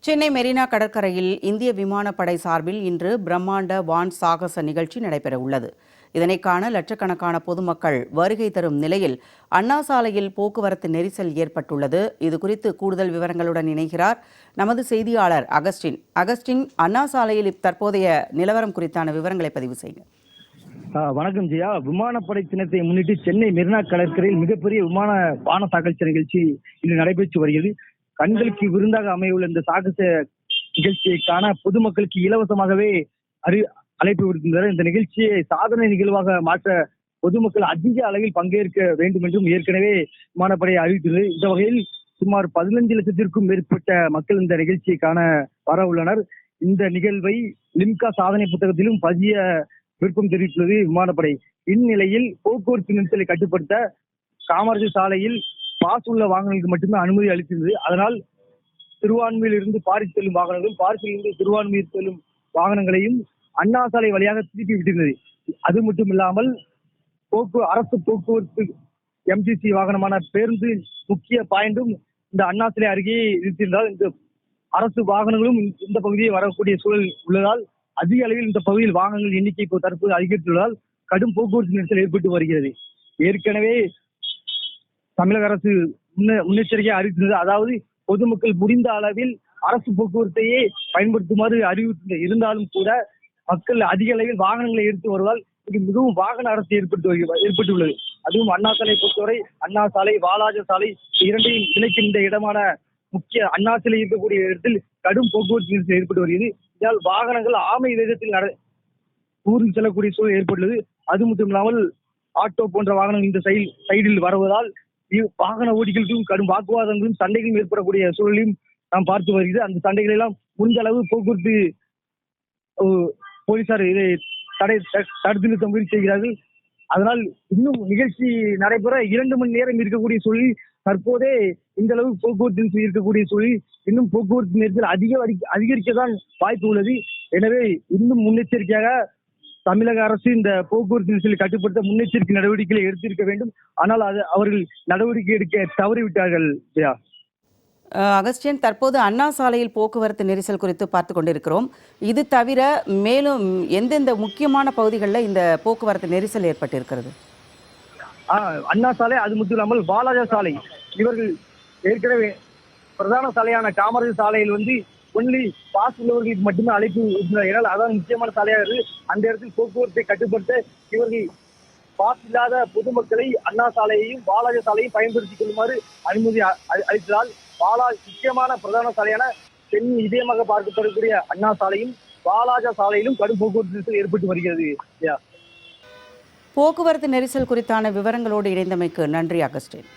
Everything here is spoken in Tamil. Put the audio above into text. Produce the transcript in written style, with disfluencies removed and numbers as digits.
சென்னை மெரினா கடற்கரையில் இந்திய விமானப்படை சார்பில் இன்று பிரம்மாண்ட வான் சாகச நிகழ்ச்சி நடைபெறவுள்ளது. இதனை காண லட்சக்கணக்கான பொதுமக்கள் வருகை தரும் நிலையில் அண்ணா சாலையில் போக்குவரத்து நெரிசல் ஏற்பட்டுள்ளது. இதுகுறித்து கூடுதல் விவரங்களுடன் இணைகிறார் நமது செய்தியாளர் அகஸ்டின். அகஸ்டின், அண்ணா சாலையில் தற்போதைய நிலவரம் குறித்தான விவரங்களை பதிவு செய்யுங்க. வணக்கம் ஜெயா. விமானப்படை தினத்தை முன்னிட்டு சென்னை மெரினா கடற்கரையில் மிகப்பெரிய வான சாகச நிகழ்ச்சி இன்று நடைபெற்று வருகிறது. கண்களுக்கு விருந்தாக அமையுள்ள இந்த சாகச நிகழ்ச்சியை காண பொதுமக்களுக்கு இலவசமாகவே அழைப்பு விடுக்கின்றனர். இந்த நிகழ்ச்சியை சாதனை நிகழ்வாக மாற்ற பொதுமக்கள் அதிக அளவில் பங்கேற்க வேண்டும் என்றும் ஏற்கனவே விமானப்படை அறிவித்துள்ளது. இந்த வகையில் சுமார் 15 லட்சத்திற்கும் மேற்பட்ட மக்கள் இந்த நிகழ்ச்சியை காண வர உள்ளனர். இந்த நிகழ்வை லிம்கா சாதனை புத்தகத்திலும் பதிய விருப்பம் தெரிவித்துள்ளது விமானப்படை. இந்நிலையில் போக்குவரத்து நெரிசலை கட்டுப்படுத்த காமராஜர் சாலையில் பாஸ் உள்ள வாகனங்களுக்கு மட்டுமே அனுமதி அளித்திருந்தது. அதனால் திருவான்மையில் இருந்து பாரிஸ் செல்லும் வாகனங்களும், பாரிஸில் இருந்து திருவான்மையில் செல்லும் வாகனங்களையும் அண்ணா சாலை வழியாக திருப்பி விட்டிருந்தது. அது மட்டும் இல்லாமல் அரசு போக்குவரத்து எம்ஜிசி வாகனமான பேருந்து முக்கிய பாயிண்டும் இந்த அண்ணா சாலை அருகே இருந்திருந்தால் இந்த அரசு வாகனங்களும் இந்த பகுதியை வரக்கூடிய சூழல் உள்ளதால் அதிக அளவில் இந்த பகுதியில் வாகனங்கள் எண்ணிக்கை இப்போ தற்போது அதிகரித்துள்ளதால் கடும் போக்குவரத்து நெரிசல் ஏற்பட்டு வருகிறது. ஏற்கனவே தமிழக அரசு முன்னெச்சரிக்கை அறிவித்தது. அதாவது பொதுமக்கள் முடிந்த அளவில் அரசு போக்குவரத்தையே பயன்படுத்துமாறு அறிவித்தது. இருந்தாலும் கூட மக்கள் அதிக அளவில் வாகனங்களை எடுத்து வருவதால் இது மிகவும் வாகன அரசு ஏற்பட்டுள்ளது. அதுவும் அண்ணா சாலை பொறுத்தவரை அண்ணா சாலை, வாலாஜர் சாலை இரண்டையும் இணைக்கின்ற இடமான முக்கிய அண்ணா சாலை இருக்கக்கூடிய இடத்தில் கடும் போக்குவரத்து நெரிசல் ஏற்பட்டு வருகிறது. இதனால் வாகனங்கள் ஆமை வேகத்தில் ஊரில் செல்லக்கூடிய சூழல் ஏற்பட்டுள்ளது. அது மட்டும் இல்லாமல் ஆட்டோ போன்ற வாகனங்கள் இந்த சைடில் வருவதால் வாகன ஓட்டிகளுக்கும் கடும் வாக்குவாதங்களும் சண்டைகளும் ஏற்படக்கூடிய சூழலையும் நாம் பார்த்து வருகிறது. அந்த சண்டைகள் எல்லாம் முடிந்த அளவு போக்குவரத்து போலீசார் இதை தடுத்து நிறுத்த முயற்சி செய்கிறார்கள். அதனால் இன்னும் நிகழ்ச்சி நடைபெற 2 மணி நேரம் இருக்கக்கூடிய சூழலில் தற்போதே இந்த அளவு போக்குவரத்து நெரிசல் இருக்கக்கூடிய சூழலில் இன்னும் போக்குவரத்து நெரிசல் அதிகரிக்கத்தான் வாய்ப்பு உள்ளது. எனவே இன்னும் முன்னெச்சரிக்கையாக தமிழக அரசு இந்த போக்குவரத்து நெரிசலை கட்டுப்படுத்த முன்னெச்சரிக்கை நடவடிக்கைகளை எடுத்திருக்க வேண்டும். ஆனால் அவர்கள் நடவடிக்கை எடுக்க தவறிவிட்டார்கள். அகஸ்டின், தற்போது அண்ணா சாலையில் போக்குவரத்து நெரிசல் குறித்து பார்த்து கொண்டிருக்கிறோம். இது தவிர மேலும் எந்தெந்த முக்கியமான பகுதிகளில் இந்த போக்குவரத்து நெரிசல் ஏற்பட்டிருக்கிறது? அண்ணா சாலை, அது மட்டும் இல்லாமல் வாலாஜர் சாலை, இவர்கள் ஏற்கனவே பிரதான சாலையான காமராஜர் சாலையில் ஒன்லி பாஸ் உள்ளவர்களுக்கு மட்டுமே அழைப்பு விடுக்கிறார்கள். அதான் முக்கியமான சாலையாக இருக்கு. அந்த இடத்தில் போக்குவரத்தை கட்டுப்படுத்த இவர்கள் பாஸ் இல்லாத பொதுமக்களை அண்ணா சாலையையும் வாலாஜர் சாலையும் பயன்படுத்திக் கொள்ளுமாறு அனுமதி அளித்ததால் முக்கியமான பிரதான சாலையான சென்னை இதயமாக பார்க்கப்படக்கூடிய அண்ணா சாலையும் வாலாஜர் சாலையிலும் கடும் போக்குவரத்து நெரிசல் ஏற்பட்டு வருகிறது. போக்குவரத்து நெரிசல் குறித்தான விவரங்களோடு இணைந்தமைக்கு நன்றி அகஸ்டின்.